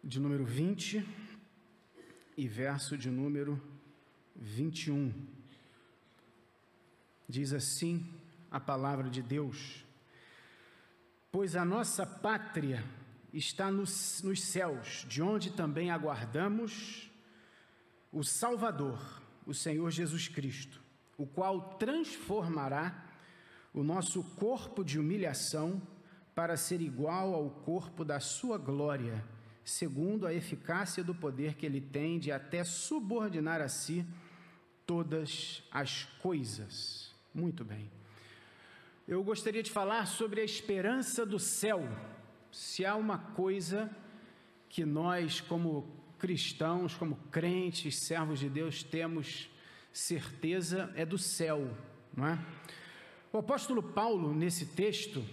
de número 20 e verso de número 21. Diz assim a palavra de Deus: pois a nossa pátria está nos céus, de onde também aguardamos o Salvador, o Senhor Jesus Cristo, o qual transformará o nosso corpo de humilhação para ser igual ao corpo da sua glória, segundo a eficácia do poder que ele tem de até subordinar a si todas as coisas. Muito bem. Eu gostaria de falar sobre a esperança do céu. Se há uma coisa que nós, como cristãos, como crentes, servos de Deus, temos certeza, é do céu, não é? O apóstolo Paulo, nesse texto,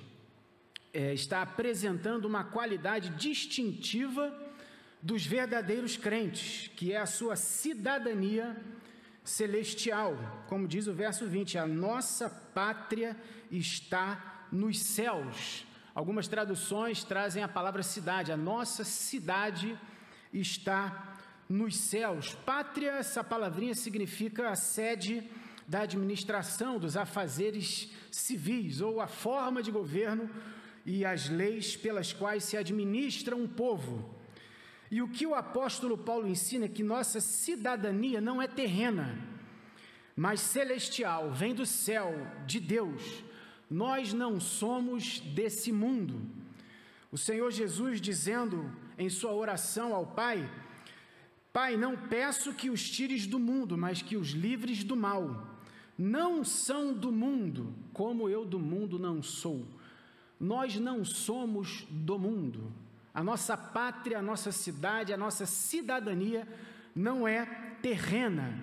está apresentando uma qualidade distintiva dos verdadeiros crentes, que é a sua cidadania celestial. Como diz o verso 20, a nossa pátria está nos céus. Algumas traduções trazem a palavra cidade, a nossa cidade está nos céus. Pátria, essa palavrinha significa a sede da administração, dos afazeres civis, ou a forma de governo e as leis pelas quais se administra um povo. E o que o apóstolo Paulo ensina é que nossa cidadania não é terrena, mas celestial, vem do céu, de Deus. Nós não somos desse mundo. O Senhor Jesus dizendo em sua oração ao Pai: Pai, não peço que os tires do mundo, mas que os livres do mal. Não são do mundo, como eu do mundo não sou. Nós não somos do mundo. A nossa pátria, a nossa cidade, a nossa cidadania não é terrena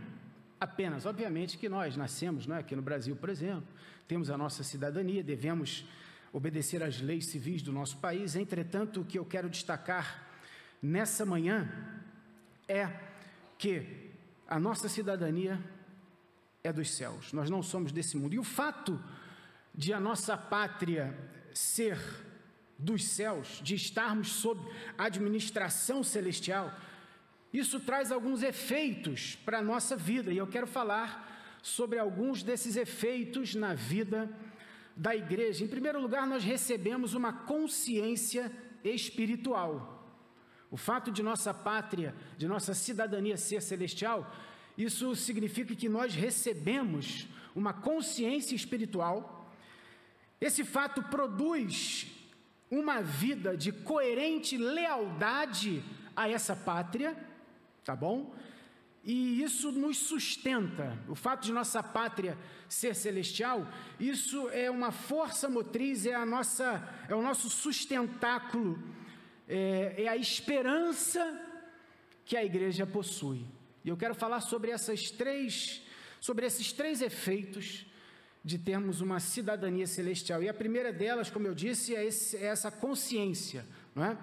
apenas. Obviamente que nós nascemos, não é? Aqui no Brasil, por exemplo, temos a nossa cidadania, devemos obedecer às leis civis do nosso país. Entretanto, o que eu quero destacar nessa manhã é que a nossa cidadania é dos céus. Nós não somos desse mundo. E o fato de a nossa pátria ser dos céus, de estarmos sob administração celestial, isso traz alguns efeitos para a nossa vida, e eu quero falar sobre alguns desses efeitos na vida da igreja. Em primeiro lugar, nós recebemos uma consciência espiritual. O fato de nossa pátria, de nossa cidadania ser celestial, isso significa que nós recebemos uma consciência espiritual. Esse fato produz uma vida de coerente lealdade a essa pátria, tá bom? E isso nos sustenta. O fato de nossa pátria ser celestial, isso é uma força motriz, é o nosso sustentáculo, é a esperança que a igreja possui. E eu quero falar sobre esses três efeitos de termos uma cidadania celestial. E a primeira delas, como eu disse, é essa consciência, não é?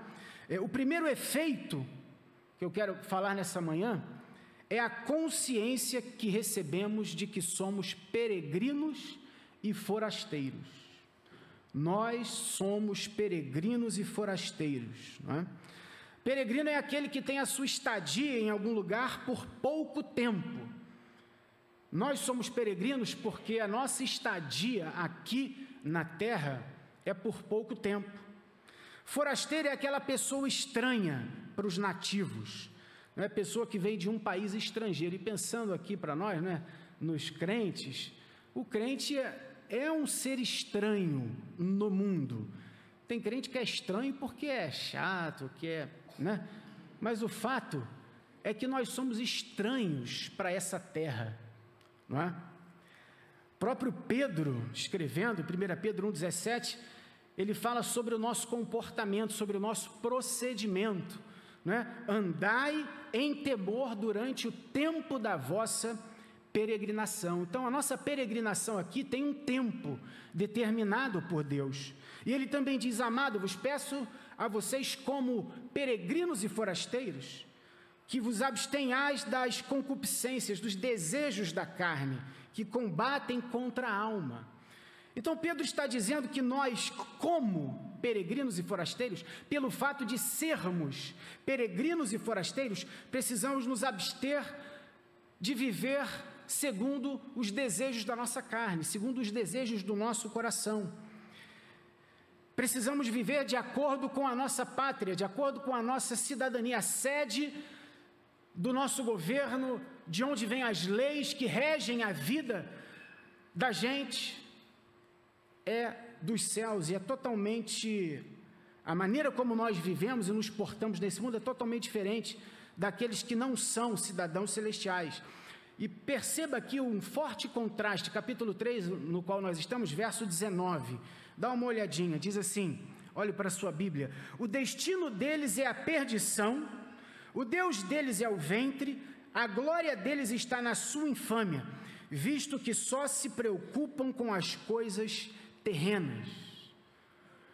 O primeiro efeito que eu quero falar nessa manhã é a consciência que recebemos de que somos peregrinos e forasteiros. Nós somos peregrinos e forasteiros, não é? Peregrino é aquele que tem a sua estadia em algum lugar por pouco tempo. Nós somos peregrinos porque a nossa estadia aqui na terra é por pouco tempo. Forasteiro é aquela pessoa estranha para os nativos, não é? Pessoa que vem de um país estrangeiro. E pensando aqui para nós, né, nos crentes, o crente é um ser estranho no mundo. Tem crente que é estranho porque é chato, né? Mas o fato é que nós somos estranhos para essa terra, não é? Próprio Pedro, escrevendo, 1 Pedro 1,17, ele fala sobre o nosso comportamento, sobre o nosso procedimento, não é? Andai em temor durante o tempo da vossa peregrinação. Então, a nossa peregrinação aqui tem um tempo determinado por Deus. E ele também diz: amado, vos peço a vocês como peregrinos e forasteiros, que vos abstenhais das concupiscências, dos desejos da carne, que combatem contra a alma. Então Pedro está dizendo que nós, como peregrinos e forasteiros, pelo fato de sermos peregrinos e forasteiros, precisamos nos abster de viver segundo os desejos da nossa carne, segundo os desejos do nosso coração. Precisamos viver de acordo com a nossa pátria, de acordo com a nossa cidadania, a sede do nosso governo, de onde vêm as leis que regem a vida da gente, é dos céus, e é totalmente, a maneira como nós vivemos e nos portamos nesse mundo é totalmente diferente daqueles que não são cidadãos celestiais. E perceba aqui um forte contraste, capítulo 3, no qual nós estamos, verso 19, dá uma olhadinha, diz assim, olhe para a sua Bíblia: o destino deles é a perdição, o Deus deles é o ventre, a glória deles está na sua infâmia, visto que só se preocupam com as coisas terrenas.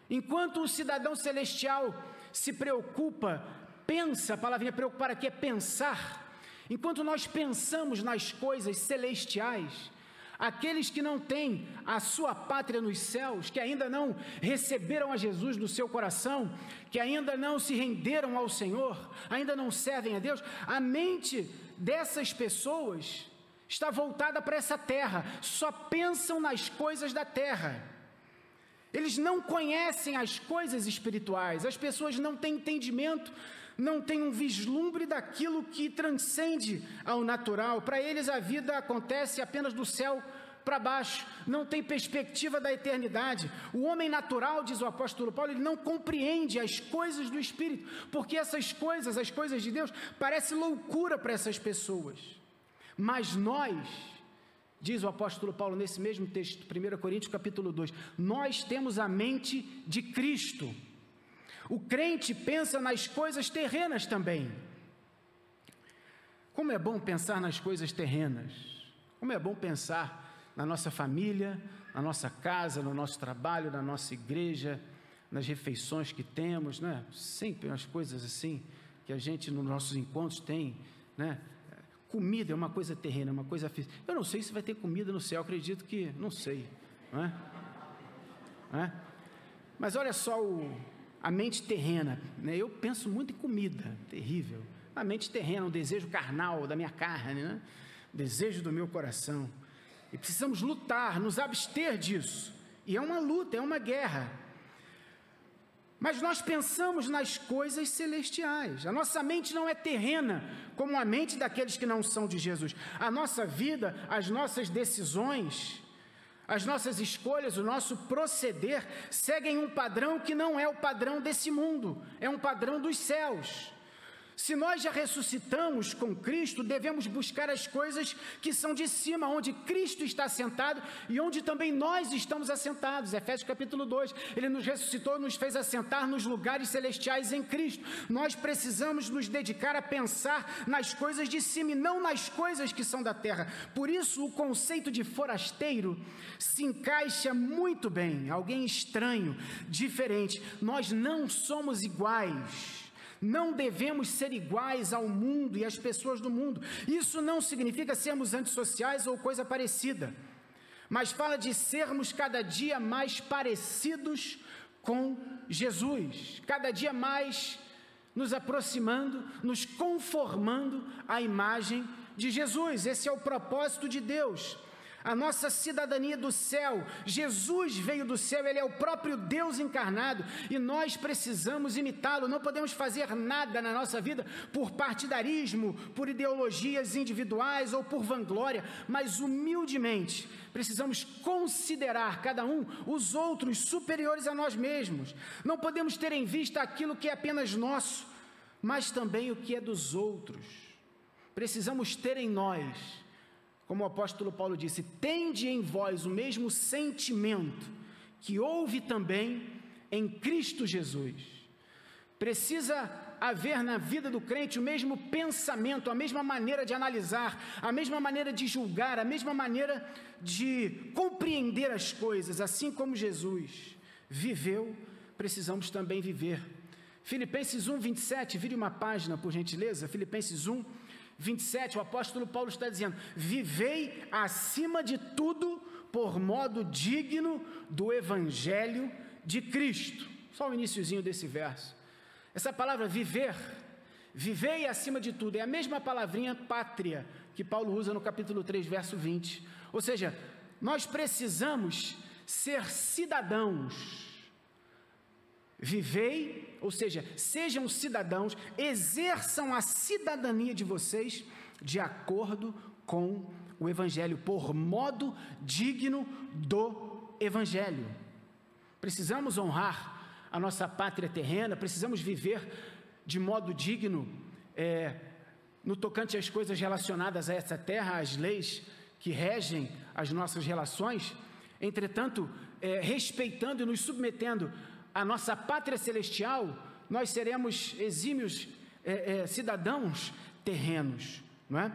Enquanto o cidadão celestial se preocupa, pensa, a palavrinha preocupar aqui é pensar, enquanto nós pensamos nas coisas celestiais, aqueles que não têm a sua pátria nos céus, que ainda não receberam a Jesus no seu coração, que ainda não se renderam ao Senhor, ainda não servem a Deus, a mente dessas pessoas está voltada para essa terra, só pensam nas coisas da terra. Eles não conhecem as coisas espirituais, as pessoas não têm entendimento, não têm um vislumbre daquilo que transcende ao natural. Para eles a vida acontece apenas do céu para baixo, não tem perspectiva da eternidade. O homem natural, diz o apóstolo Paulo, ele não compreende as coisas do Espírito, porque essas coisas, as coisas de Deus, parecem loucura para essas pessoas. Mas nós, diz o apóstolo Paulo nesse mesmo texto, 1 Coríntios capítulo 2, nós temos a mente de Cristo. O crente pensa nas coisas terrenas também. Como é bom pensar nas coisas terrenas, como é bom pensar na nossa família, na nossa casa, no nosso trabalho, na nossa igreja, nas refeições que temos, né? Sempre as coisas assim, que a gente nos nossos encontros tem, né? Comida é uma coisa terrena, é uma coisa física. Eu não sei se vai ter comida no céu, acredito que, não sei, não é? Não é? Mas olha só a mente terrena, né? Eu penso muito em comida, terrível. A mente terrena, um desejo carnal da minha carne, né? Desejo do meu coração. E precisamos lutar, nos abster disso. E é uma luta, é uma guerra. Mas nós pensamos nas coisas celestiais. A nossa mente não é terrena, como a mente daqueles que não são de Jesus. A nossa vida, as nossas decisões, as nossas escolhas, o nosso proceder, seguem um padrão que não é o padrão desse mundo, é um padrão dos céus. Se nós já ressuscitamos com Cristo, devemos buscar as coisas que são de cima, onde Cristo está assentado e onde também nós estamos assentados. Efésios capítulo 2, Ele nos ressuscitou, nos fez assentar nos lugares celestiais em Cristo. Nós precisamos nos dedicar a pensar nas coisas de cima e não nas coisas que são da terra. Por isso o conceito de forasteiro se encaixa muito bem, alguém estranho, diferente. Nós não somos iguais. Não devemos ser iguais ao mundo e às pessoas do mundo. Isso não significa sermos antissociais ou coisa parecida, mas fala de sermos cada dia mais parecidos com Jesus, cada dia mais nos aproximando, nos conformando à imagem de Jesus. Esse é o propósito de Deus. A nossa cidadania do céu, Jesus veio do céu, Ele é o próprio Deus encarnado e nós precisamos imitá-lo. Não podemos fazer nada na nossa vida por partidarismo, por ideologias individuais ou por vanglória, mas humildemente precisamos considerar cada um os outros superiores a nós mesmos. Não podemos ter em vista aquilo que é apenas nosso, mas também o que é dos outros. Precisamos ter em nós, como o apóstolo Paulo disse, tende em vós o mesmo sentimento que houve também em Cristo Jesus. Precisa haver na vida do crente o mesmo pensamento, a mesma maneira de analisar, a mesma maneira de julgar, a mesma maneira de compreender as coisas. Assim como Jesus viveu, precisamos também viver. Filipenses 1, 27, vire uma página por gentileza, Filipenses 1, 27, o apóstolo Paulo está dizendo: vivei acima de tudo por modo digno do Evangelho de Cristo. Só o iniciozinho desse verso. Essa palavra viver, vivei acima de tudo, é a mesma palavrinha pátria que Paulo usa no capítulo 3, verso 20. Ou seja, nós precisamos ser cidadãos. Vivei, ou seja, sejam cidadãos, exerçam a cidadania de vocês de acordo com o Evangelho, por modo digno do Evangelho. Precisamos honrar a nossa pátria terrena, precisamos viver de modo digno, no tocante às coisas relacionadas a essa terra, às leis que regem as nossas relações. Entretanto, respeitando e nos submetendo à nossa pátria celestial, nós seremos exímios cidadãos terrenos, não é?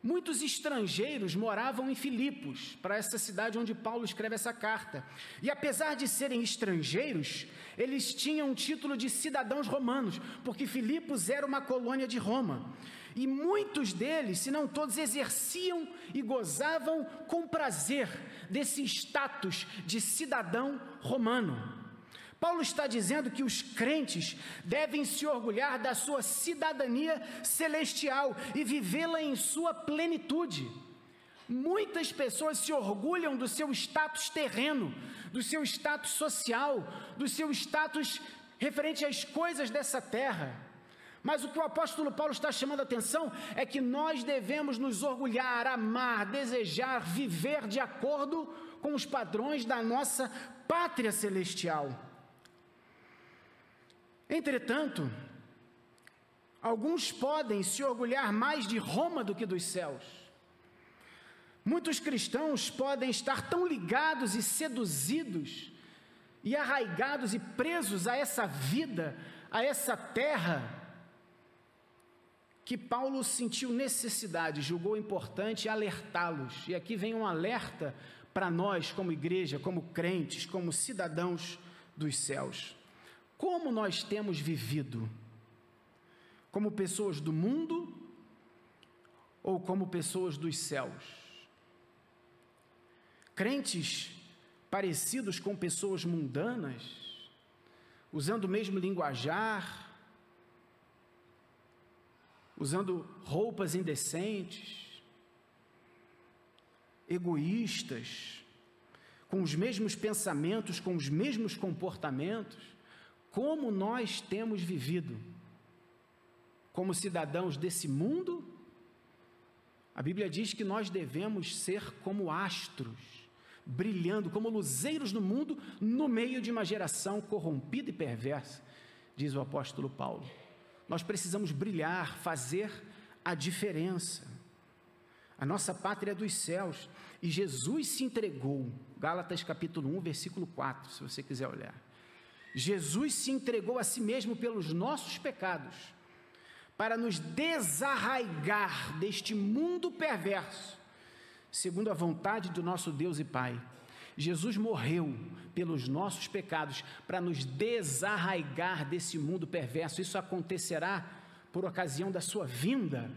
Muitos estrangeiros moravam em Filipos, para essa cidade onde Paulo escreve essa carta, e apesar de serem estrangeiros, eles tinham um título de cidadãos romanos, porque Filipos era uma colônia de Roma, e muitos deles, se não todos, exerciam e gozavam com prazer desse status de cidadão romano. Paulo está dizendo que os crentes devem se orgulhar da sua cidadania celestial e vivê-la em sua plenitude. Muitas pessoas se orgulham do seu status terreno, do seu status social, do seu status referente às coisas dessa terra. Mas o que o apóstolo Paulo está chamando a atenção é que nós devemos nos orgulhar, amar, desejar, viver de acordo com os padrões da nossa pátria celestial. Entretanto, alguns podem se orgulhar mais de Roma do que dos céus. Muitos cristãos podem estar tão ligados e seduzidos e arraigados e presos a essa vida, a essa terra, que Paulo sentiu necessidade, julgou importante alertá-los. E aqui vem um alerta para nós como igreja, como crentes, como cidadãos dos céus. Como nós temos vivido? Como pessoas do mundo ou como pessoas dos céus? Crentes parecidos com pessoas mundanas, usando o mesmo linguajar, usando roupas indecentes, egoístas, com os mesmos pensamentos, com os mesmos comportamentos. Como nós temos vivido? Como cidadãos desse mundo? A Bíblia diz que nós devemos ser como astros, brilhando como luzeiros no mundo, no meio de uma geração corrompida e perversa, diz o apóstolo Paulo. Nós precisamos brilhar, fazer a diferença. A nossa pátria é dos céus, e Jesus se entregou, Gálatas capítulo 1, versículo 4, se você quiser olhar. Jesus se entregou a si mesmo pelos nossos pecados, para nos desarraigar deste mundo perverso, segundo a vontade do nosso Deus e Pai. Jesus morreu pelos nossos pecados, para nos desarraigar desse mundo perverso. Isso acontecerá por ocasião da sua vinda,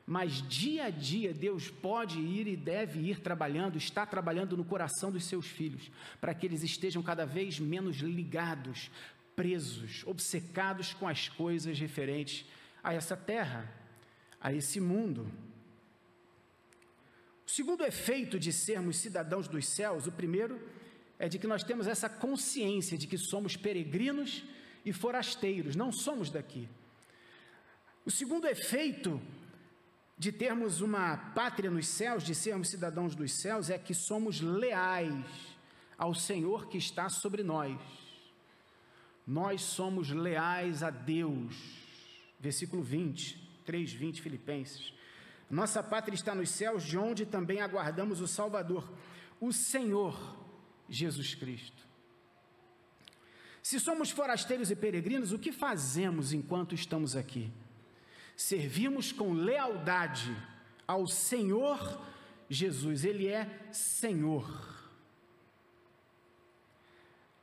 mas dia a dia Deus pode ir e deve ir trabalhando, está trabalhando no coração dos seus filhos, para que eles estejam cada vez menos ligados, presos, obcecados com as coisas referentes a essa terra, a esse mundo. O segundo efeito de sermos cidadãos dos céus, o primeiro é de que nós temos essa consciência de que somos peregrinos e forasteiros, não somos daqui. O segundo efeito de termos uma pátria nos céus, de sermos cidadãos dos céus, é que somos leais ao Senhor que está sobre nós. Nós somos leais a Deus. Versículo 20, 3:20, Filipenses. Nossa pátria está nos céus, de onde também aguardamos o Salvador, o Senhor Jesus Cristo. Se somos forasteiros e peregrinos, o que fazemos enquanto estamos aqui? Servimos com lealdade ao Senhor Jesus, Ele é Senhor.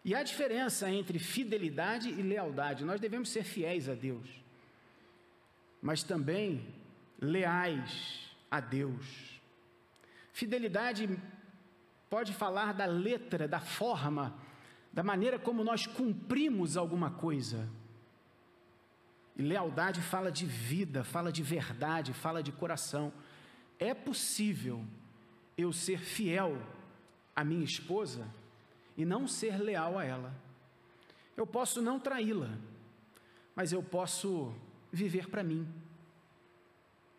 E há diferença entre fidelidade e lealdade. Nós devemos ser fiéis a Deus, mas também leais a Deus. Fidelidade pode falar da letra, da forma, da maneira como nós cumprimos alguma coisa. E lealdade fala de vida, fala de verdade, fala de coração. É possível eu ser fiel à minha esposa e não ser leal a ela. Eu posso não traí-la, mas eu posso viver para mim,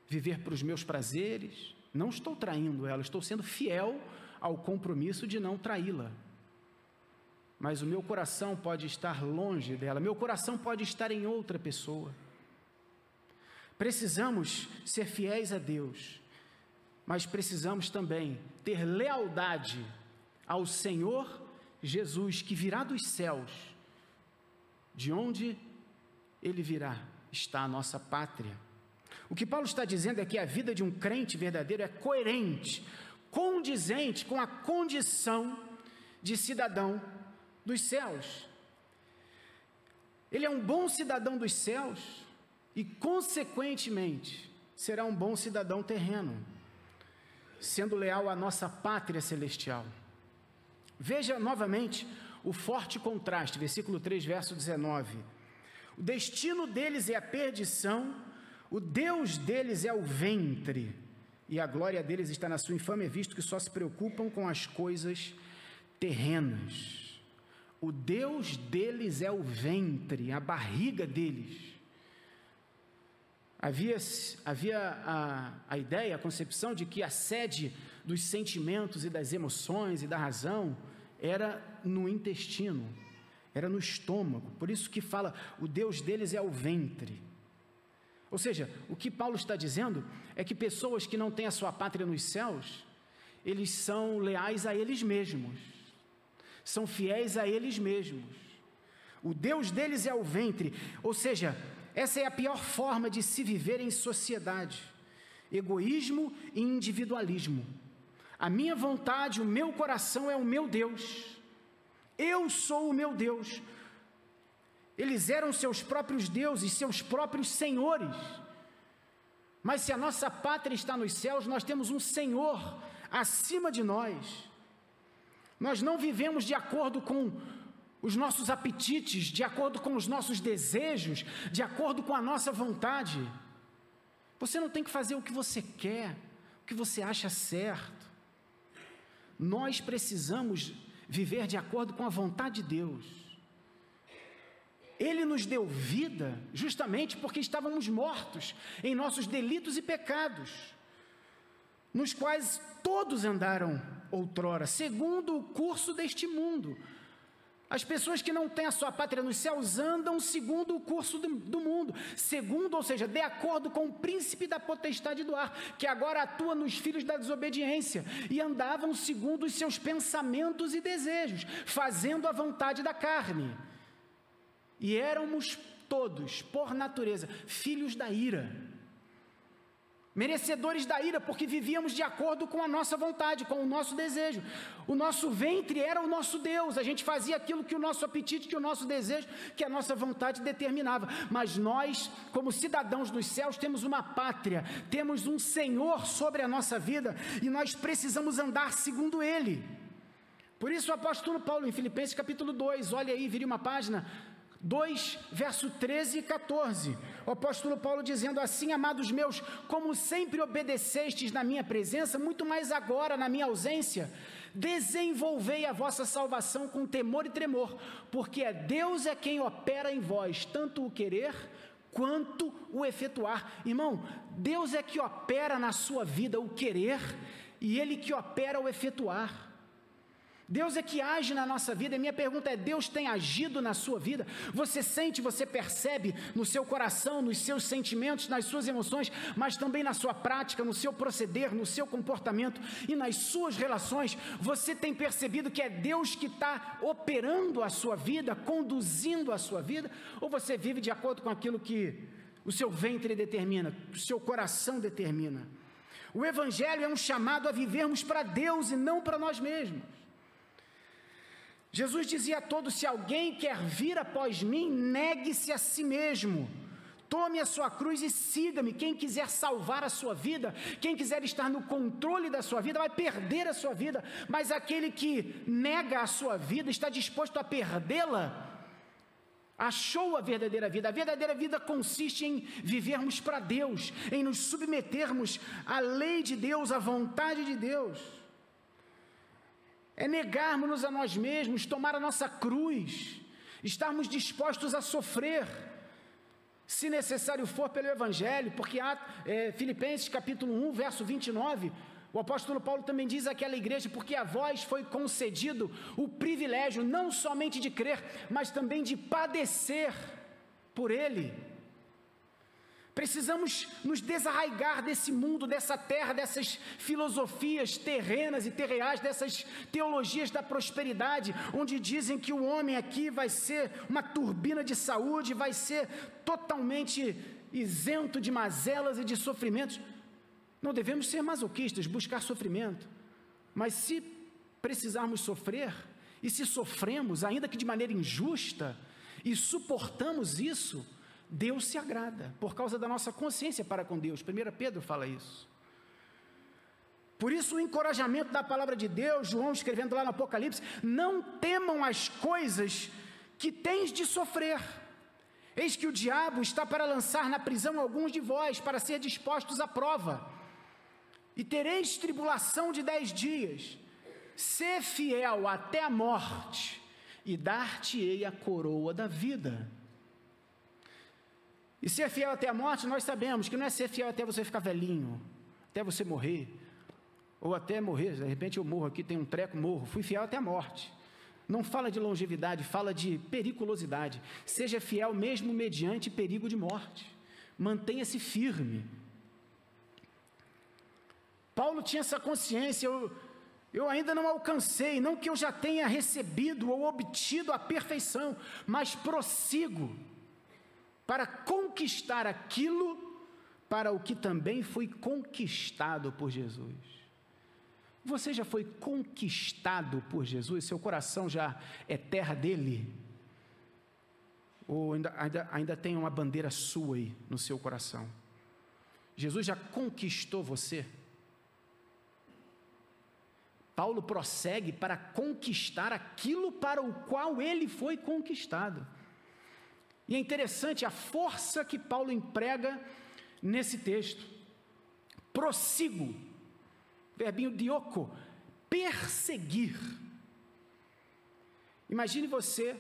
viver para os meus prazeres. Não estou traindo ela, estou sendo fiel ao compromisso de não traí-la. Mas o meu coração pode estar longe dela, meu coração pode estar em outra pessoa. Precisamos ser fiéis a Deus, mas precisamos também ter lealdade ao Senhor Jesus, que virá dos céus. De onde Ele virá está a nossa pátria. O que Paulo está dizendo é que a vida de um crente verdadeiro é coerente, condizente com a condição de cidadão dos céus. Ele é um bom cidadão dos céus e, consequentemente, será um bom cidadão terreno, sendo leal à nossa pátria celestial. Veja novamente o forte contraste, versículo 3, verso 19. O destino deles é a perdição, o Deus deles é o ventre, e a glória deles está na sua infâmia, visto que só se preocupam com as coisas terrenas. O Deus deles é o ventre, a barriga deles. Havia a ideia, a concepção de que a sede dos sentimentos e das emoções e da razão era no intestino, era no estômago. Por isso que fala, o Deus deles é o ventre. Ou seja, o que Paulo está dizendo é que pessoas que não têm a sua pátria nos céus, eles são leais a eles mesmos, são fiéis a eles mesmos. O Deus deles é o ventre, ou seja, essa é a pior forma de se viver em sociedade: egoísmo e individualismo. A minha vontade, o meu coração é o meu Deus, eu sou o meu Deus. Eles eram seus próprios deuses, seus próprios senhores. Mas se a nossa pátria está nos céus, nós temos um Senhor acima de nós. Nós não vivemos de acordo com os nossos apetites, de acordo com os nossos desejos, de acordo com a nossa vontade. Você não tem que fazer o que você quer, o que você acha certo. Nós precisamos viver de acordo com a vontade de Deus. Ele nos deu vida justamente porque estávamos mortos em nossos delitos e pecados, nos quais todos andaram outrora, segundo o curso deste mundo. As pessoas que não têm a sua pátria nos céus andam segundo o curso do mundo, segundo, ou seja, de acordo com o príncipe da potestade do ar, que agora atua nos filhos da desobediência, e andavam segundo os seus pensamentos e desejos, fazendo a vontade da carne. E éramos todos, por natureza, filhos da ira, merecedores da ira, porque vivíamos de acordo com a nossa vontade, com o nosso desejo. O nosso ventre era o nosso Deus, a gente fazia aquilo que o nosso apetite, que o nosso desejo, que a nossa vontade determinava. Mas nós, como cidadãos dos céus, temos uma pátria, temos um Senhor sobre a nossa vida, e nós precisamos andar segundo Ele. Por isso o apóstolo Paulo, em Filipenses capítulo 2, olha aí, vire uma página, 2, verso 13 e 14, o apóstolo Paulo dizendo assim: amados meus, como sempre obedecestes na minha presença, muito mais agora na minha ausência, desenvolvei a vossa salvação com temor e tremor, porque Deus é quem opera em vós, tanto o querer quanto o efetuar. Irmão, Deus é que opera na sua vida o querer, e Ele que opera o efetuar. Deus é que age na nossa vida. E minha pergunta é: Deus tem agido na sua vida? Você sente, você percebe no seu coração, nos seus sentimentos, nas suas emoções, mas também na sua prática, no seu proceder, no seu comportamento e nas suas relações. Você tem percebido que é Deus que está operando a sua vida, conduzindo a sua vida? Ou você vive de acordo com aquilo que o seu ventre determina, o seu coração determina? O Evangelho é um chamado a vivermos para Deus e não para nós mesmos. Jesus dizia a todos: se alguém quer vir após mim, negue-se a si mesmo, Tome a sua cruz e siga-me. Quem quiser salvar a sua vida, quem quiser estar no controle da sua vida, vai perder a sua vida. Mas aquele que nega a sua vida, está disposto a perdê-la, achou a verdadeira vida. A verdadeira vida consiste em vivermos para Deus, em nos submetermos à lei de Deus, à vontade de Deus. É negarmos-nos a nós mesmos, tomar a nossa cruz, estarmos dispostos a sofrer, se necessário for, pelo Evangelho, porque Filipenses capítulo 1, verso 29, o apóstolo Paulo também diz àquela igreja: porque a vós foi concedido o privilégio não somente de crer, mas também de padecer por Ele. Precisamos nos desarraigar desse mundo, dessa terra, dessas filosofias terrenas e terreais, dessas teologias da prosperidade, onde dizem que o homem aqui vai ser uma turbina de saúde, vai ser totalmente isento de mazelas e de sofrimentos. Não devemos ser masoquistas, buscar sofrimento, mas se precisarmos sofrer, e se sofremos, ainda que de maneira injusta, e suportamos isso, Deus se agrada, por causa da nossa consciência para com Deus. 1 Pedro fala isso. Por isso o encorajamento da palavra de Deus, João escrevendo lá no Apocalipse: não temam as coisas que tens de sofrer. Eis que o diabo está para lançar na prisão alguns de vós, para ser dispostos à prova. E tereis tribulação de 10 dias. Sê fiel até a morte, e dar-te-ei a coroa da vida. E ser fiel até a morte, nós sabemos que não é ser fiel até você ficar velhinho, até você morrer, ou até morrer. De repente eu morro aqui, tem um treco, morro. Fui fiel até a morte. Não fala de longevidade, fala de periculosidade. Seja fiel mesmo mediante perigo de morte. Mantenha-se firme. Paulo tinha essa consciência: eu ainda não alcancei, não que eu já tenha recebido ou obtido a perfeição, mas prossigo para conquistar aquilo para o que também foi conquistado por Jesus. Você já foi conquistado por Jesus? Seu coração já é terra dele? Ou ainda tem uma bandeira sua aí no seu coração? Jesus já conquistou você? Paulo prossegue para conquistar aquilo para o qual ele foi conquistado. E é interessante a força que Paulo emprega nesse texto. Prossigo, verbinho dioko, perseguir. Imagine você,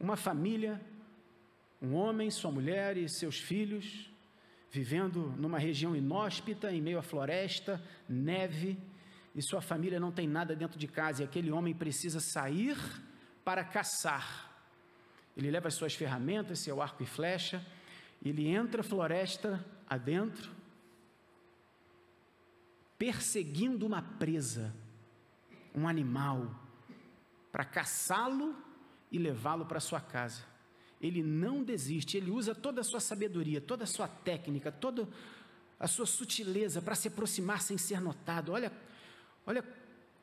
uma família, um homem, sua mulher e seus filhos, vivendo numa região inóspita, em meio à floresta, neve, e sua família não tem nada dentro de casa, e aquele homem precisa sair para caçar. Ele leva as suas ferramentas, seu arco e flecha, ele entra a floresta adentro, perseguindo uma presa, um animal, para caçá-lo e levá-lo para sua casa. Ele não desiste, ele usa toda a sua sabedoria, toda a sua técnica, toda a sua sutileza para se aproximar sem ser notado. Olha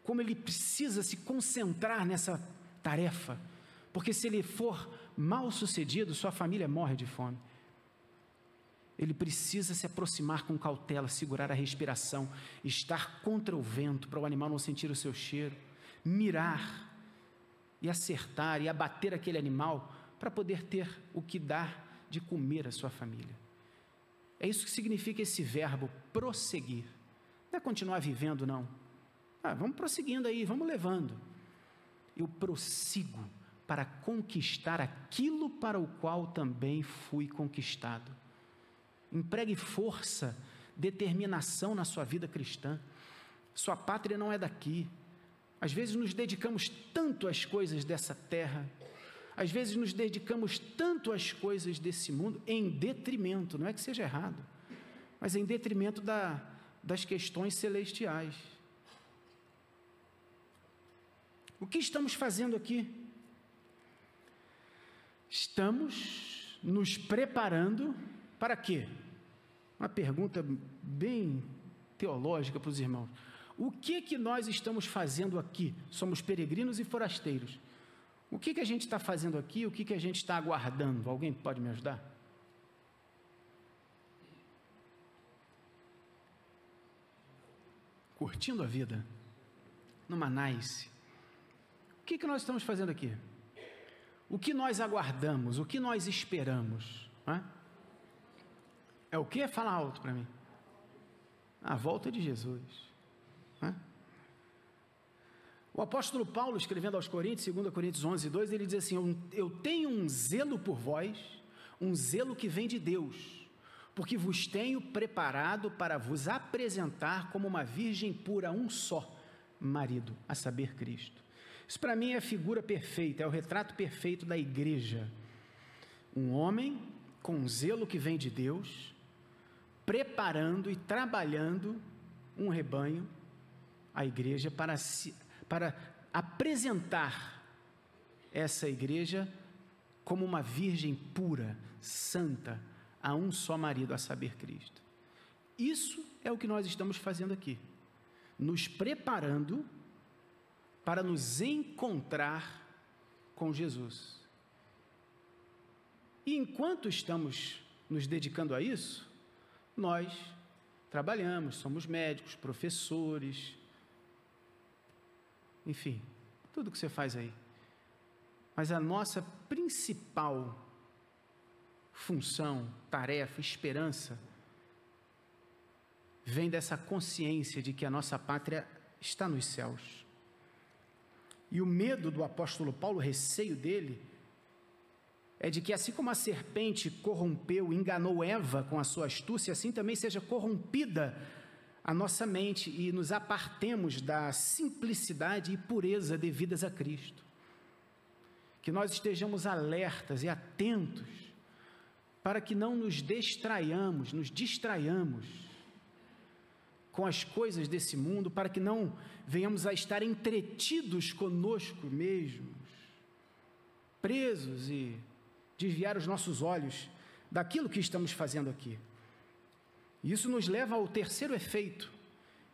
como ele precisa se concentrar nessa tarefa, porque se ele for mal sucedido, sua família morre de fome. Ele precisa se aproximar com cautela, segurar a respiração, estar contra o vento para o animal não sentir o seu cheiro, mirar e acertar e abater aquele animal para poder ter o que dar de comer à sua família. É isso que significa esse verbo prosseguir. Não é continuar vivendo, não. Vamos prosseguindo aí, vamos levando. Eu prossigo para conquistar aquilo para o qual também fui conquistado. Empregue força, determinação na sua vida cristã. Sua pátria não é daqui. Às vezes nos dedicamos tanto às coisas dessa terra, às vezes nos dedicamos tanto às coisas desse mundo, em detrimento, não é que seja errado, mas em detrimento das questões celestiais. O que estamos fazendo aqui? Estamos nos preparando para quê? Uma pergunta bem teológica para os irmãos. O que nós estamos fazendo aqui? Somos peregrinos e forasteiros. O que a gente está fazendo aqui? O que a gente está aguardando? Alguém pode me ajudar? curtindo a vida, numa nice. O que nós estamos fazendo aqui? O que nós aguardamos? O que nós esperamos? É o que? Fala alto para mim. A volta de Jesus. O apóstolo Paulo, escrevendo aos Coríntios, 2 Coríntios 11, 2, ele diz assim: eu tenho um zelo por vós, um zelo que vem de Deus, porque vos tenho preparado para vos apresentar como uma virgem pura a um só marido, a saber, Cristo. Isso para mim é a figura perfeita, é o retrato perfeito da igreja. Um homem com um zelo que vem de Deus, preparando e trabalhando um rebanho, a igreja, para apresentar essa igreja como uma virgem pura, santa, a um só marido, a saber, Cristo. Isso é o que nós estamos fazendo aqui, nos preparando para nos encontrar com Jesus. E enquanto estamos nos dedicando a isso, nós trabalhamos, somos médicos, professores, enfim, tudo que você faz aí. Mas a nossa principal função, tarefa, esperança, vem dessa consciência de que a nossa pátria está nos céus. E o medo do apóstolo Paulo, o receio dele, é de que assim como a serpente corrompeu, enganou Eva com a sua astúcia, assim também seja corrompida a nossa mente e nos apartemos da simplicidade e pureza devidas a Cristo. Que nós estejamos alertas e atentos para que não nos distraiamos com as coisas desse mundo, para que não venhamos a estar entretidos conosco mesmos, presos, e desviar os nossos olhos daquilo que estamos fazendo aqui. Isso nos leva ao terceiro efeito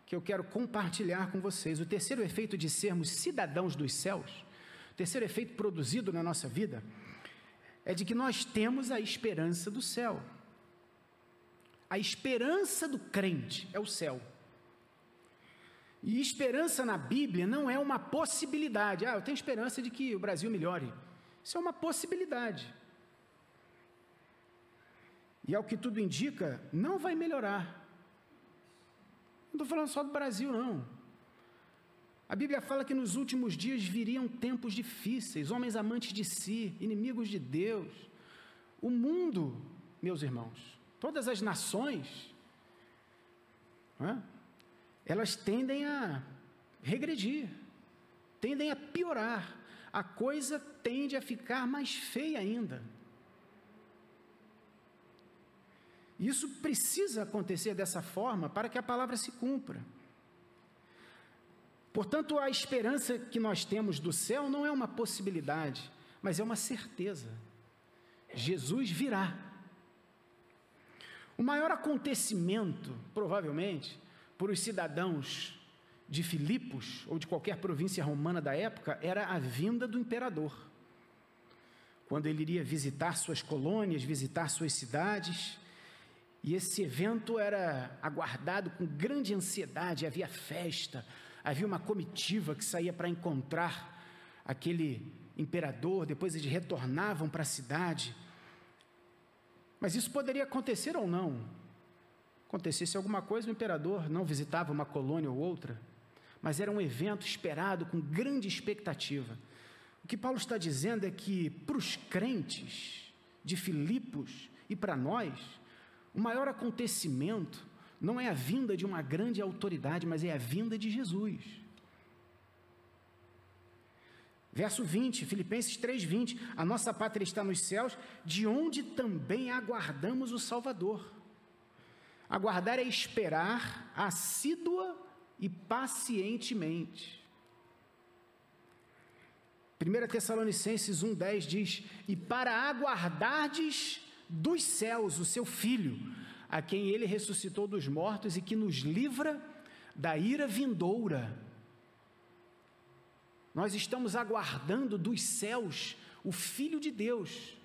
que eu quero compartilhar com vocês. O terceiro efeito de sermos cidadãos dos céus, o terceiro efeito produzido na nossa vida, é de que nós temos a esperança do céu. A esperança do crente é o céu. E esperança na Bíblia não é uma possibilidade. Eu tenho esperança de que o Brasil melhore. Isso é uma possibilidade. E ao que tudo indica, não vai melhorar. Não estou falando só do Brasil, não. A Bíblia fala que nos últimos dias viriam tempos difíceis, homens amantes de si, inimigos de Deus. O mundo, meus irmãos, todas as nações, elas tendem a regredir, tendem a piorar. A coisa tende a ficar mais feia ainda. Isso precisa acontecer dessa forma para que a palavra se cumpra. Portanto, a esperança que nós temos do céu não é uma possibilidade, mas é uma certeza. Jesus virá. O maior acontecimento, provavelmente, por os cidadãos de Filipos, ou de qualquer província romana da época, era a vinda do imperador. Quando ele iria visitar suas colônias, visitar suas cidades, e esse evento era aguardado com grande ansiedade, havia festa, havia uma comitiva que saía para encontrar aquele imperador, depois eles retornavam para a cidade. Mas isso poderia acontecer ou não. Acontecesse alguma coisa, o imperador não visitava uma colônia ou outra, mas era um evento esperado com grande expectativa. O que Paulo está dizendo é que para os crentes de Filipos e para nós, o maior acontecimento não é a vinda de uma grande autoridade, mas é a vinda de Jesus. Verso 20, Filipenses 3:20, a nossa pátria está nos céus, de onde também aguardamos o Salvador. Aguardar é esperar assídua e pacientemente. 1 Tessalonicenses 1:10 diz, e para aguardardes dos céus o seu Filho, a quem ele ressuscitou dos mortos e que nos livra da ira vindoura. Nós estamos aguardando dos céus o Filho de Deus,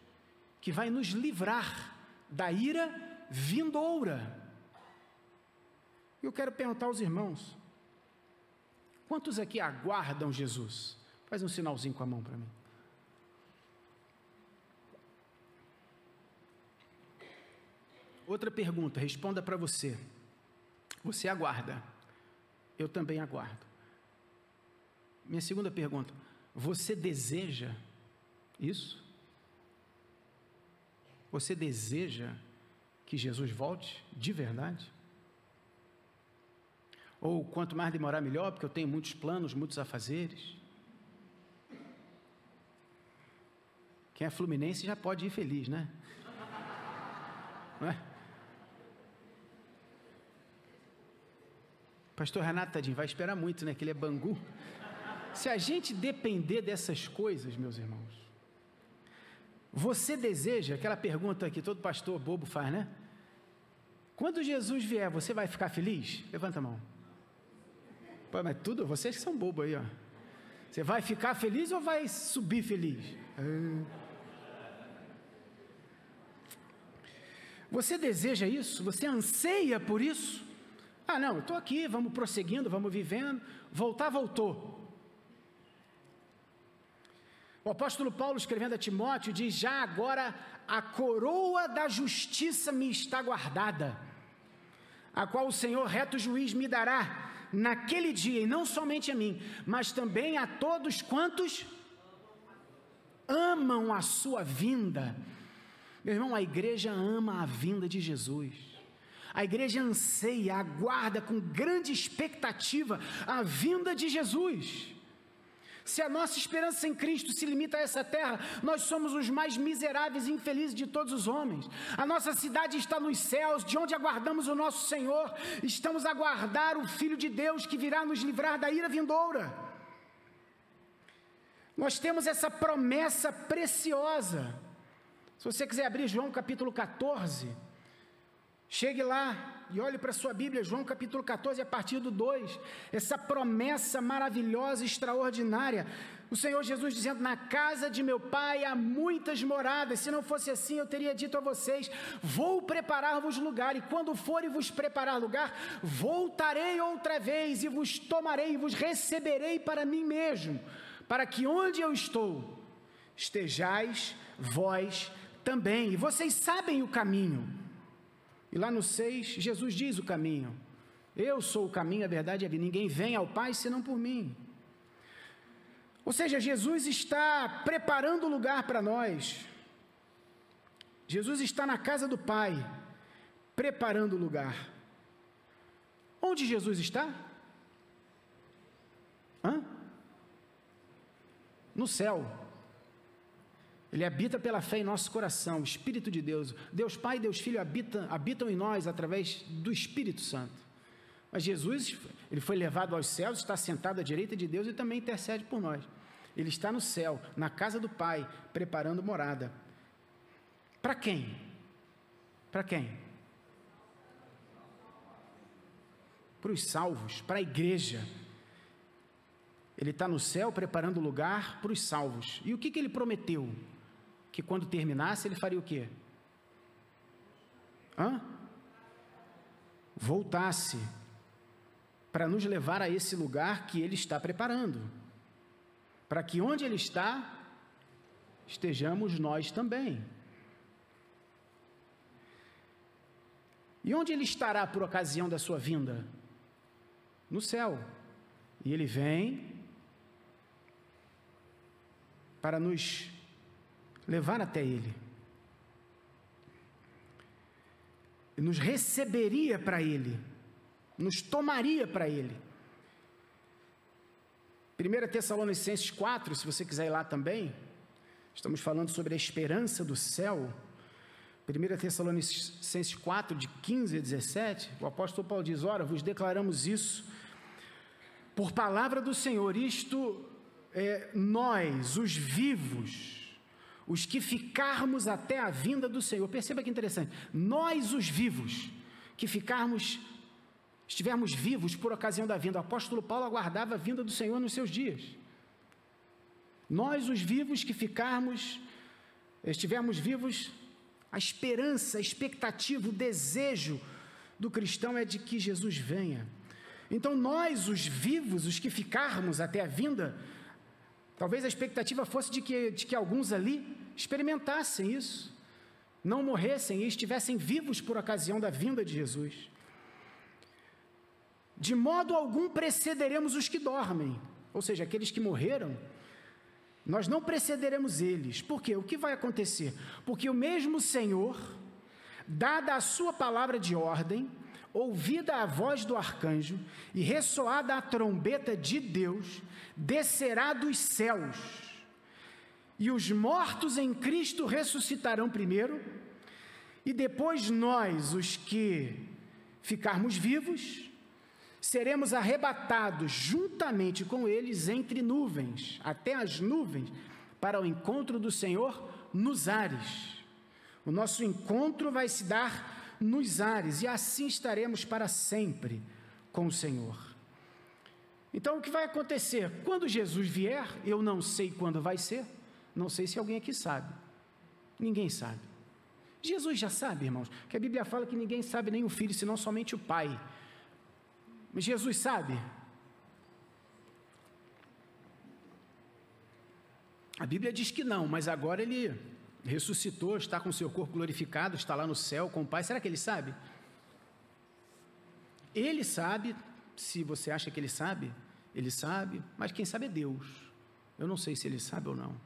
que vai nos livrar da ira vindoura. Eu quero perguntar aos irmãos, Quantos aqui aguardam Jesus? Faz um sinalzinho com a mão para mim. Outra pergunta, responda para você. Você aguarda? Eu também aguardo. Minha segunda pergunta, você deseja isso? Você deseja que Jesus volte de verdade? Ou quanto mais demorar melhor, porque eu tenho muitos planos, muitos afazeres? Quem é fluminense já pode ir feliz, né? Não é? Pastor Renato, tadinho, vai esperar muito, né? Que ele é Bangu. Se a gente depender dessas coisas, meus irmãos, você deseja, aquela pergunta que todo pastor bobo faz, né? Quando Jesus vier, você vai ficar feliz? Levanta a mão. Pô, mas tudo, vocês que são bobos aí, ó. Você vai ficar feliz ou vai subir feliz? Você deseja isso? Você anseia por isso? Ah, não, eu estou aqui, vamos prosseguindo, vamos vivendo. Voltar, voltou. O apóstolo Paulo, escrevendo a Timóteo, diz: já agora a coroa da justiça me está guardada, a qual o Senhor, reto juiz, me dará naquele dia, e não somente a mim, mas também a todos quantos amam a sua vinda. Meu irmão, a igreja ama a vinda de Jesus. A igreja anseia, aguarda com grande expectativa a vinda de Jesus. Se a nossa esperança em Cristo se limita a essa terra, nós somos os mais miseráveis e infelizes de todos os homens. A nossa cidade está nos céus, de onde aguardamos o nosso Senhor. Estamos a aguardar o Filho de Deus que virá nos livrar da ira vindoura. Nós temos essa promessa preciosa. Se você quiser abrir João capítulo 14, chegue lá e olhe para a sua Bíblia, João capítulo 14, a partir do 2, essa promessa maravilhosa, extraordinária, o Senhor Jesus dizendo: na casa de meu Pai há muitas moradas, se não fosse assim eu teria dito a vocês, vou preparar-vos lugar, e quando for e vos preparar lugar, voltarei outra vez, e vos tomarei, e vos receberei para mim mesmo, para que onde eu estou, estejais vós também, e vocês sabem o caminho. E lá no 6, Jesus diz o caminho: eu sou o caminho, a verdade e a vida, ninguém vem ao Pai senão por mim. Ou seja, Jesus está preparando o lugar para nós. Jesus está na casa do Pai, preparando o lugar. Onde Jesus está? No céu. Ele habita pela fé em nosso coração, o Espírito de Deus. Deus Pai e Deus Filho habitam em nós através do Espírito Santo. Mas Jesus, ele foi levado aos céus, está sentado à direita de Deus e também intercede por nós. Ele está no céu, na casa do Pai, preparando morada. Para quem? Para quem? Para os salvos, para a igreja. Ele está no céu preparando lugar para os salvos. E o que ele prometeu? Que quando terminasse ele faria o quê? Voltasse para nos levar a esse lugar que ele está preparando, para que onde ele está, estejamos nós também. E onde ele estará por ocasião da sua vinda? No céu. E ele vem para nos levar até ele, nos receberia para ele, nos tomaria para ele. 1 Tessalonicenses 4, se você quiser ir lá também, estamos falando sobre a esperança do céu. 1 Tessalonicenses 4, de 15 a 17, o apóstolo Paulo diz: ora, vos declaramos isso por palavra do Senhor, isto nós, os vivos, os que ficarmos até a vinda do Senhor. Perceba que interessante, nós os vivos, que estivermos vivos por ocasião da vinda. O apóstolo Paulo aguardava a vinda do Senhor nos seus dias. Nós os vivos que estivermos vivos, a esperança, a expectativa, o desejo do cristão é de que Jesus venha. Então nós, os vivos, os que ficarmos até a vinda, talvez a expectativa fosse de que alguns ali experimentassem isso, não morressem e estivessem vivos por ocasião da vinda de Jesus. De modo algum precederemos os que dormem, ou seja, aqueles que morreram, nós não precederemos eles. Por quê? O que vai acontecer? Porque o mesmo Senhor, dada a sua palavra de ordem, ouvida a voz do arcanjo e ressoada a trombeta de Deus, descerá dos céus, e os mortos em Cristo ressuscitarão primeiro, e depois nós, os que ficarmos vivos, seremos arrebatados juntamente com eles entre nuvens, até as nuvens, para o encontro do Senhor nos ares. O nosso encontro vai se dar nos ares, e assim estaremos para sempre com o Senhor. Então, o que vai acontecer? Quando Jesus vier, eu não sei quando vai ser, não sei se alguém aqui sabe, ninguém sabe. Jesus já sabe, irmãos, que a Bíblia fala que ninguém sabe nem o Filho, senão somente o Pai. Mas Jesus sabe? A Bíblia diz que não, mas agora ele ressuscitou, está com seu corpo glorificado, está lá no céu com o Pai. Será que ele sabe? Ele sabe, se você acha que ele sabe, mas quem sabe é Deus. Eu não sei se ele sabe ou não.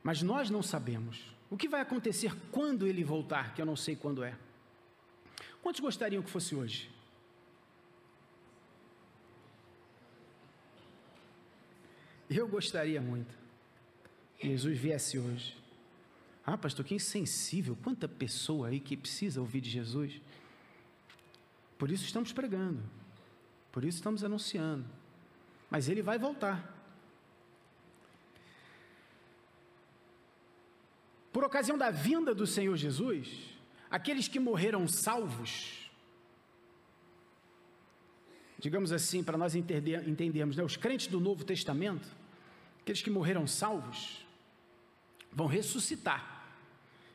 Mas nós não sabemos. O que vai acontecer quando ele voltar, que eu não sei quando é? Quantos gostariam que fosse hoje? Eu gostaria muito que Jesus viesse hoje. Ah, pastor, que insensível, quanta pessoa aí que precisa ouvir de Jesus. Por isso estamos pregando, por isso estamos anunciando, mas ele vai voltar. Por ocasião da vinda do Senhor Jesus, aqueles que morreram salvos, digamos assim, para nós entendermos, né, os crentes do Novo Testamento, aqueles que morreram salvos, vão ressuscitar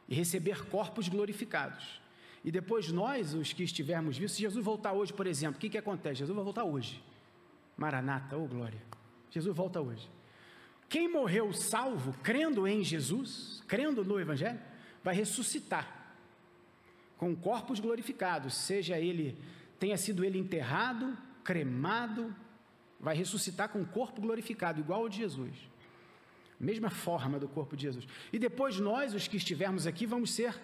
e receber corpos glorificados. E depois nós, os que estivermos vivos, se Jesus voltar hoje, por exemplo, o que acontece? Jesus vai voltar hoje. Maranata, oh glória. Jesus volta hoje. Quem morreu salvo, crendo em Jesus, crendo no Evangelho, vai ressuscitar com corpos glorificados, tenha sido ele enterrado, cremado, vai ressuscitar com um corpo glorificado, igual ao de Jesus, mesma forma do corpo de Jesus. E depois nós, os que estivermos aqui, vamos ser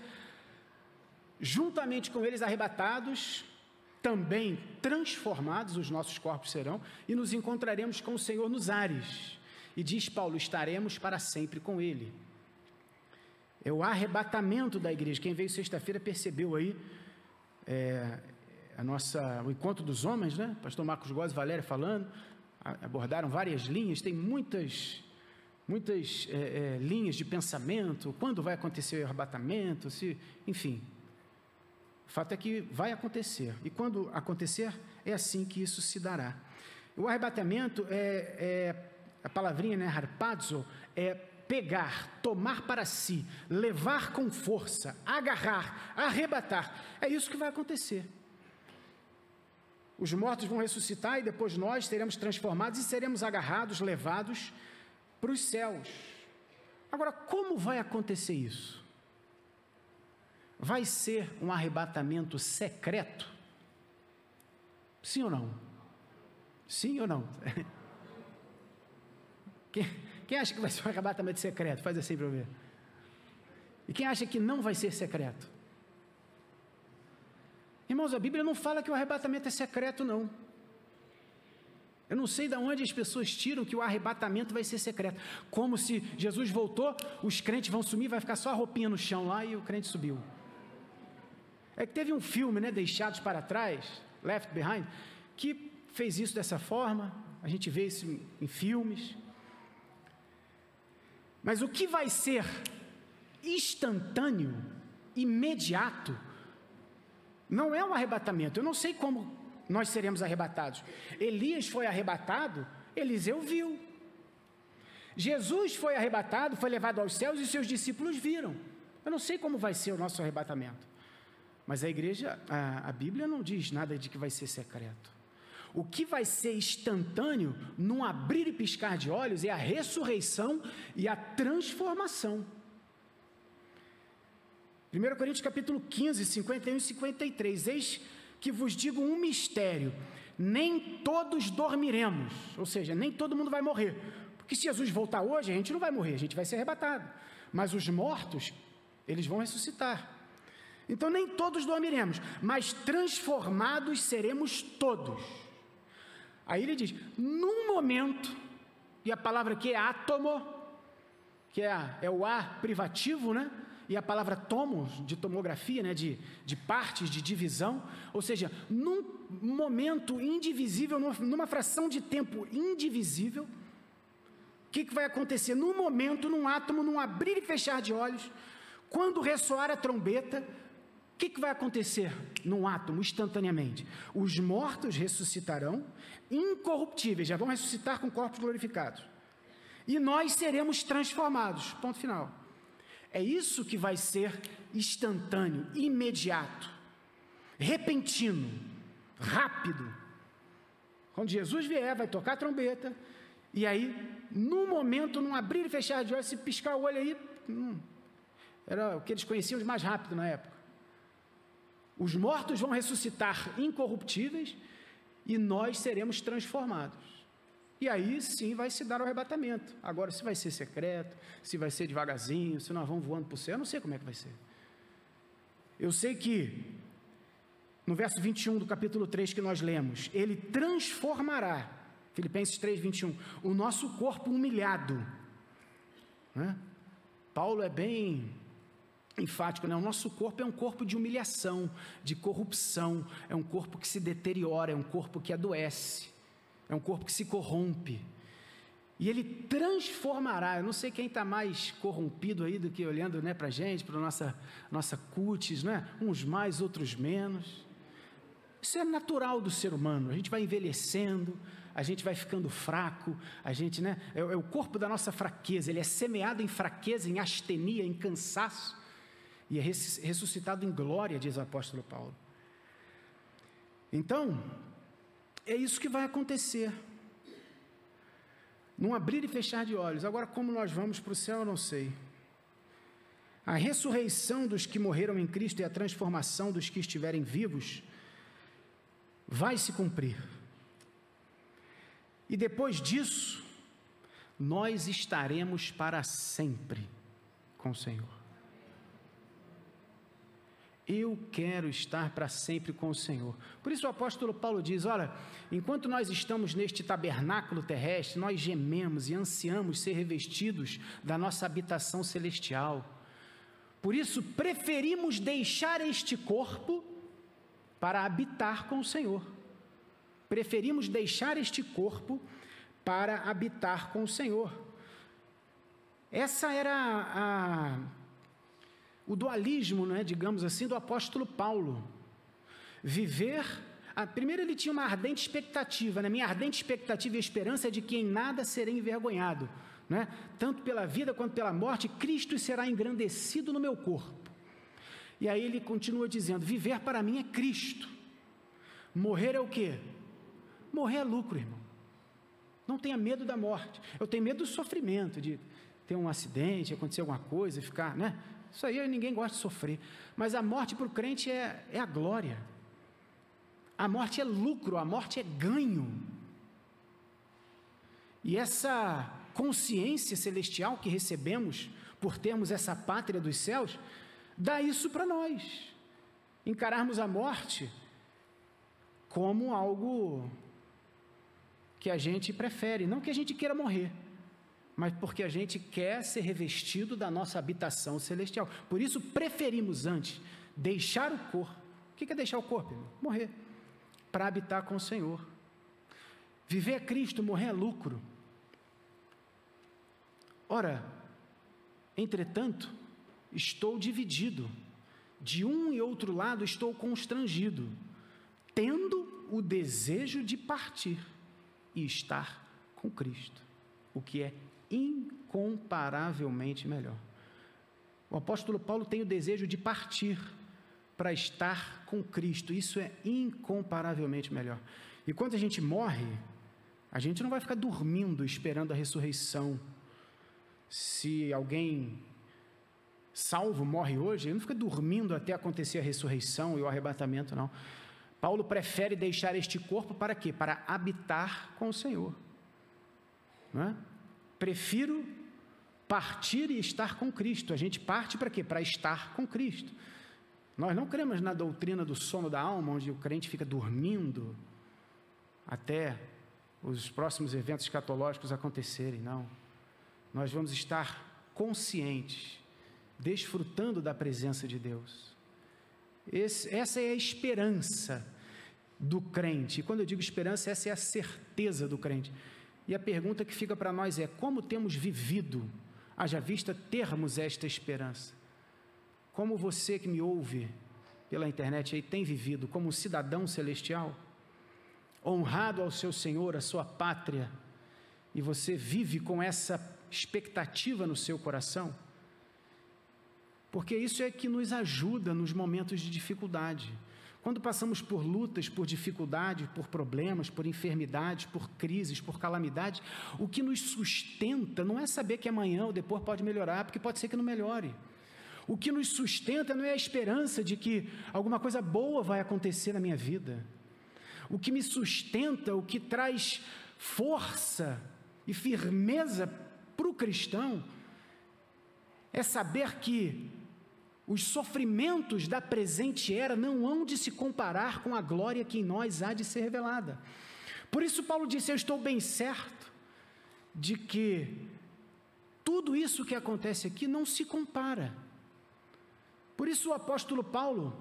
juntamente com eles arrebatados, também transformados, os nossos corpos serão, e nos encontraremos com o Senhor nos ares. E diz Paulo, estaremos para sempre com ele. É o arrebatamento da igreja. Quem veio sexta-feira percebeu aí o encontro dos homens, né? Pastor Marcos Góes e Valéria falando, abordaram várias linhas, tem muitas linhas de pensamento, quando vai acontecer o arrebatamento, enfim. O fato é que vai acontecer, e quando acontecer, é assim que isso se dará. O arrebatamento a palavrinha, né, harpazo, é pegar, tomar para si, levar com força, agarrar, arrebatar. É isso que vai acontecer. Os mortos vão ressuscitar e depois nós seremos transformados e seremos agarrados, levados para os céus. Agora, como vai acontecer isso? Vai ser um arrebatamento secreto? Sim ou não? Sim ou não? Quem acha que vai ser um arrebatamento secreto? Faz assim para eu ver. E quem acha que não vai ser secreto? Irmãos, a Bíblia não fala que o arrebatamento é secreto, não. Eu não sei de onde as pessoas tiram que o arrebatamento vai ser secreto. Como se Jesus voltou, os crentes vão sumir, vai ficar só a roupinha no chão lá e o crente subiu. É que teve um filme, né, Deixados para Trás, Left Behind, que fez isso dessa forma. A gente vê isso em filmes. Mas o que vai ser instantâneo, imediato, não é um arrebatamento. Eu não sei como nós seremos arrebatados. Elias foi arrebatado, Eliseu viu. Jesus foi arrebatado, foi levado aos céus e seus discípulos viram. Eu não sei como vai ser o nosso arrebatamento. Mas a Bíblia não diz nada de que vai ser secreto. O que vai ser instantâneo, num abrir e piscar de olhos, é a ressurreição e a transformação. 1 Coríntios capítulo 15, 51 e 53, eis que vos digo um mistério, nem todos dormiremos, ou seja, nem todo mundo vai morrer, porque se Jesus voltar hoje, a gente não vai morrer, a gente vai ser arrebatado, mas os mortos, eles vão ressuscitar. Então nem todos dormiremos, mas transformados seremos todos. Aí ele diz, num momento, e a palavra aqui é átomo, que é o A privativo, né? E a palavra tomos, de tomografia, né? de partes, de divisão, ou seja, num momento indivisível, numa fração de tempo indivisível, o que vai acontecer? Num momento, num átomo, num abrir e fechar de olhos, quando ressoar a trombeta, o que vai acontecer num átomo, instantaneamente? Os mortos ressuscitarão, incorruptíveis, já vão ressuscitar com corpos glorificados. E nós seremos transformados, ponto final. É isso que vai ser instantâneo, imediato, repentino, rápido. Quando Jesus vier, vai tocar a trombeta, e aí, num momento, num abrir e fechar de olhos, se piscar o olho aí, era o que eles conheciam de mais rápido na época. Os mortos vão ressuscitar incorruptíveis e nós seremos transformados. E aí sim vai se dar o arrebatamento. Agora, se vai ser secreto, se vai ser devagarzinho, se nós vamos voando para o céu, eu não sei como é que vai ser. Eu sei que, no verso 21 do capítulo 3 que nós lemos, ele transformará, Filipenses 3, 21, o nosso corpo humilhado. Né? Paulo é bem enfático, né? O nosso corpo é um corpo de humilhação, de corrupção, é um corpo que se deteriora, é um corpo que adoece, é um corpo que se corrompe, e ele transformará. Eu não sei quem está mais corrompido aí do que olhando, né, para a gente, para a nossa cutis, né? Uns mais, outros menos. Isso é natural do ser humano, a gente vai envelhecendo, a gente vai ficando fraco, a gente, né, é o corpo da nossa fraqueza, ele é semeado em fraqueza, em astenia, em cansaço, e é ressuscitado em glória, diz o apóstolo Paulo. Então, é isso que vai acontecer, num abrir e fechar de olhos. Agora, como nós vamos para o céu, eu não sei. A ressurreição dos que morreram em Cristo e a transformação dos que estiverem vivos vai se cumprir. E depois disso, nós estaremos para sempre com o Senhor. Eu quero estar para sempre com o Senhor. Por isso o apóstolo Paulo diz, olha, enquanto nós estamos neste tabernáculo terrestre, nós gememos e ansiamos ser revestidos da nossa habitação celestial. Por isso preferimos deixar este corpo para habitar com o Senhor. Preferimos deixar este corpo para habitar com o Senhor. Essa era o dualismo, né, digamos assim, do apóstolo Paulo. Primeiro ele tinha uma ardente expectativa, né? Minha ardente expectativa e esperança é de que em nada serei envergonhado, né? Tanto pela vida quanto pela morte, Cristo será engrandecido no meu corpo. E aí ele continua dizendo, viver para mim é Cristo, morrer é o quê? Morrer é lucro, irmão. Não tenha medo da morte. Eu tenho medo do sofrimento, de ter um acidente, acontecer alguma coisa, ficar, né? Isso aí ninguém gosta de sofrer. Mas a morte para o crente é a glória. A morte é lucro, a morte é ganho. E essa consciência celestial que recebemos por termos essa pátria dos céus, dá isso para nós. Encararmos a morte como algo que a gente prefere, não que a gente queira morrer, mas porque a gente quer ser revestido da nossa habitação celestial. Por isso preferimos antes deixar o corpo. O que é deixar o corpo, irmão? Morrer, para habitar com o Senhor. Viver é Cristo, morrer é lucro. Ora, entretanto, estou dividido, de um e outro lado estou constrangido, tendo o desejo de partir e estar com Cristo, o que é incomparavelmente melhor. O apóstolo Paulo tem o desejo de partir para estar com Cristo. Isso é incomparavelmente melhor. E quando a gente morre, a gente não vai ficar dormindo esperando a ressurreição. Se alguém salvo morre hoje, ele não fica dormindo até acontecer a ressurreição e o arrebatamento, não. Paulo prefere deixar este corpo para quê? Para habitar com o Senhor. Não é? Prefiro partir e estar com Cristo. A gente parte para quê? Para estar com Cristo. Nós não cremos na doutrina do sono da alma, onde o crente fica dormindo até os próximos eventos escatológicos acontecerem, não. Nós vamos estar conscientes, desfrutando da presença de Deus. Essa é a esperança do crente. E quando eu digo esperança, essa é a certeza do crente. E a pergunta que fica para nós é: como temos vivido, haja vista termos esta esperança? Como você que me ouve pela internet aí tem vivido como um cidadão celestial, honrado ao seu Senhor, à sua pátria, e você vive com essa expectativa no seu coração? Porque isso é que nos ajuda nos momentos de dificuldade. Quando passamos por lutas, por dificuldades, por problemas, por enfermidades, por crises, por calamidades, o que nos sustenta não é saber que amanhã ou depois pode melhorar, porque pode ser que não melhore. O que nos sustenta não é a esperança de que alguma coisa boa vai acontecer na minha vida. O que me sustenta, o que traz força e firmeza para o cristão, é saber que os sofrimentos da presente era não hão de se comparar com a glória que em nós há de ser revelada. Por isso Paulo disse: eu estou bem certo de que tudo isso que acontece aqui não se compara. Por isso o apóstolo Paulo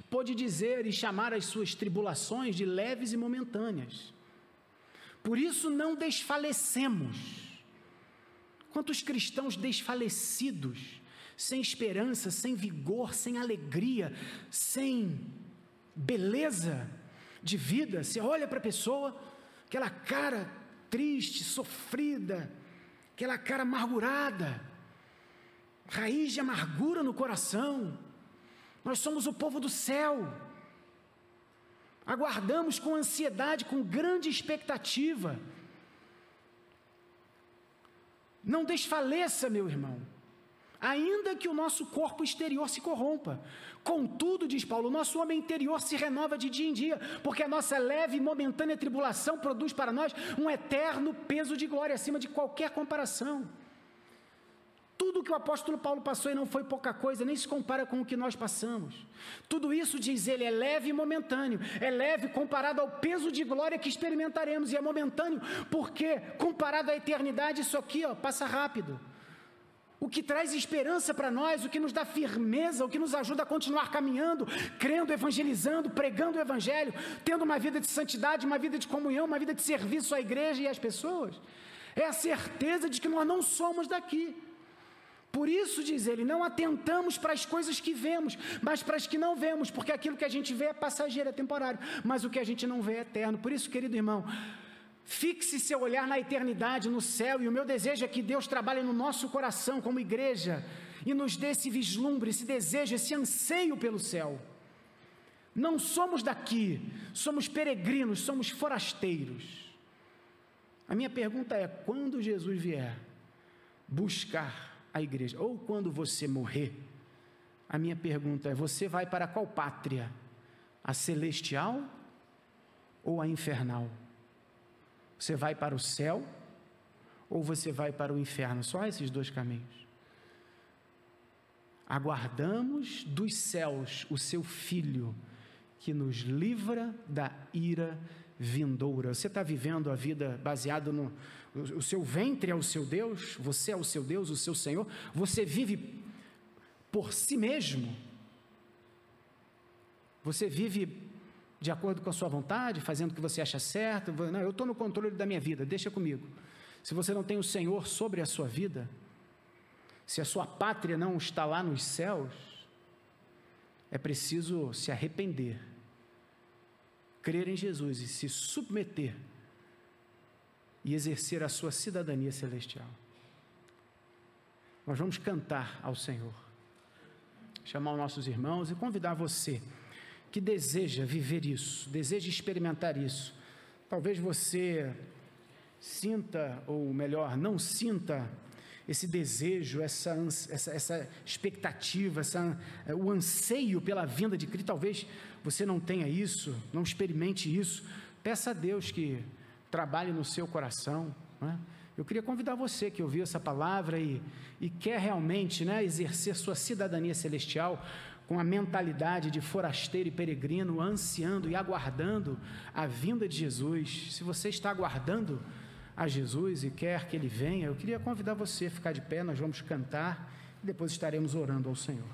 pôde dizer e chamar as suas tribulações de leves e momentâneas. Por isso não desfalecemos. Quantos cristãos desfalecidos, sem esperança, sem vigor, sem alegria, sem beleza de vida. Você olha para a pessoa, aquela cara triste, sofrida, aquela cara amargurada, raiz de amargura no coração. Nós somos o povo do céu, aguardamos com ansiedade, com grande expectativa. Não desfaleça, meu irmão, ainda que o nosso corpo exterior se corrompa. Contudo, diz Paulo, o nosso homem interior se renova de dia em dia, porque a nossa leve e momentânea tribulação produz para nós um eterno peso de glória, acima de qualquer comparação. Tudo que o apóstolo Paulo passou, e não foi pouca coisa, nem se compara com o que nós passamos. Tudo isso, diz ele, é leve e momentâneo. É leve comparado ao peso de glória que experimentaremos, e é momentâneo porque, comparado à eternidade, isso aqui passa rápido. O que traz esperança para nós, o que nos dá firmeza, o que nos ajuda a continuar caminhando, crendo, evangelizando, pregando o evangelho, tendo uma vida de santidade, uma vida de comunhão, uma vida de serviço à igreja e às pessoas, é a certeza de que nós não somos daqui. Por isso, diz ele, não atentamos para as coisas que vemos, mas para as que não vemos, porque aquilo que a gente vê é passageiro, é temporário, mas o que a gente não vê é eterno. Por isso, querido irmão, fixe seu olhar na eternidade, no céu, e o meu desejo é que Deus trabalhe no nosso coração como igreja e nos dê esse vislumbre, esse desejo, esse anseio pelo céu. Não somos daqui, somos peregrinos, somos forasteiros. A minha pergunta é: quando Jesus vier buscar a igreja, ou quando você morrer, a minha pergunta é: você vai para qual pátria? A celestial ou a infernal? Você vai para o céu ou você vai para o inferno? Só esses dois caminhos. Aguardamos dos céus o seu Filho, que nos livra da ira vindoura. Você está vivendo a vida baseado no... O seu ventre é o seu Deus, você é o seu Deus, o seu Senhor. Você vive por si mesmo. Você vive de acordo com a sua vontade, fazendo o que você acha certo. Não, eu estou no controle da minha vida, deixa comigo. Se você não tem o Senhor sobre a sua vida, se a sua pátria não está lá nos céus, é preciso se arrepender, crer em Jesus e se submeter e exercer a sua cidadania celestial. Nós vamos cantar ao Senhor. chamar os nossos irmãos e convidar você que deseja viver isso, deseja experimentar isso. Talvez você sinta, ou melhor, não sinta esse desejo, essa expectativa, o anseio pela vinda de Cristo. Talvez você não tenha isso, não experimente isso. Peça a Deus que trabalhe no seu coração, né? Eu queria convidar você que ouviu essa palavra e quer realmente, né, exercer sua cidadania celestial com a mentalidade de forasteiro e peregrino, ansiando e aguardando a vinda de Jesus. Se você está aguardando a Jesus e quer que Ele venha, eu queria convidar você a ficar de pé. Nós vamos cantar e depois estaremos orando ao Senhor.